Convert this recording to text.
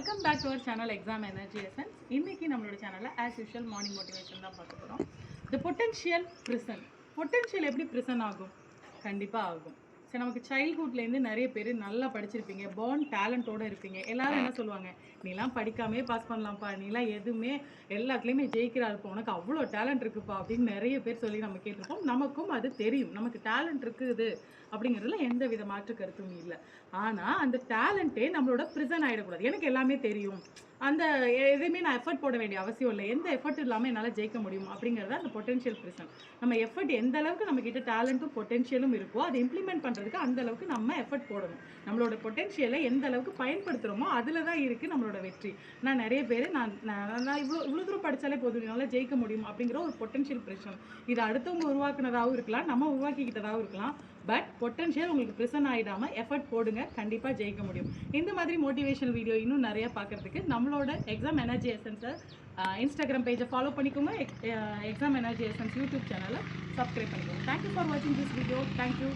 Welcome back to our channel exam energy essence. இன்னைக்கு நம்மளோட சேனலில் ஆஸ் யூஷுவல் மார்னிங் மோட்டிவேஷன் தான் பார்க்க போகிறோம். த பொட்டென்ஷியல் ப்ரிசன். பொட்டென்ஷியல் எப்படி ப்ரிசன் ஆகும்? கண்டிப்பாக ஆகும். சரி, நமக்கு சைல்ட்ஹுட்லேருந்து நிறைய பேர் நல்லா படிச்சிருப்பீங்க, பார்ன் டேலண்ட்டோடு இருப்பீங்க. எல்லாரும் என்ன சொல்லுவாங்க, நீலாம் படிக்காமே பாஸ் பண்ணலாம்ப்பா, நீலாம் எதுவுமே எல்லாத்துலேயுமே ஜெயிக்கிறா இருப்போம், உனக்கு அவ்வளோ டேலண்ட் இருக்குப்பா அப்படின்னு நிறைய பேர் சொல்லி நம்ம கேட்டிருப்போம். நமக்கும் அது தெரியும், நமக்கு டேலண்ட் இருக்குது அப்படிங்கிறதுல எந்த வித மாற்று கருத்தும் இல்லை. ஆனால் அந்த டேலண்ட்டே நம்மளோட ப்ரிசன் ஆகிடக்கூடாது. எனக்கு எல்லாமே தெரியும், அந்த எதுவுமே நான் எஃபர்ட் போட வேண்டிய அவசியம் இல்லை, எந்த எஃபர்ட் இல்லாமல் என்னால் ஜெயிக்க முடியும் அப்படிங்கிறத அந்த பொட்டென்ஷியல் ப்ரிசன். நம்ம எஃபர்ட் எந்த அளவுக்கு நம்மக்கிட்ட டேலண்ட்டும் பொட்டென்ஷியலும் இருக்கோ அதை இம்ப்ளிமெண்ட் பண்ணுறதுக்கு அந்த அளவுக்கு நம்ம எஃபர்ட் போடணும். நம்மளோட பொட்டென்ஷியலை எந்த அளவுக்கு பயன்படுத்துகிறோமோ அதில் தான் இருக்குது நம்மளோட வெற்றி. நான் நிறைய பேர் நான் இவ்வளோ தூரம் படித்தாலே போதும், என்னால் ஜெயிக்க முடியும் அப்படிங்கிற ஒரு பொட்டென்ஷியல் ப்ரிசன். இது அடுத்தவங்க உருவாக்குனதாகவும் இருக்கலாம், நம்ம உருவாக்கிக்கிட்டதாகவும் இருக்கலாம். பட் பொட்டென்ஷியல் உங்களுக்கு ப்ரிசன் ஆகிடாமல் எஃபர்ட் போடுங்க, கண்டிப்பாக ஜெயிக்க முடியும். இந்த மாதிரி மோட்டிவேஷனல் வீடியோ இன்னும் நிறையா பார்க்குறதுக்கு நம்மளோட எக்ஸாம் எனர்ஜி எசன்ஸை இன்ஸ்டாகிராம் பேஜை ஃபாலோ பண்ணிக்கோங்க. எக்ஸாம் எனர்ஜி எசன்ஸ் யூடியூப் சேனலை சப்ஸ்கிரைப் பண்ணிக்கோங்க. தேங்க்யூ ஃபார் வாட்சிங் திஸ் வீடியோ. தேங்க்யூ.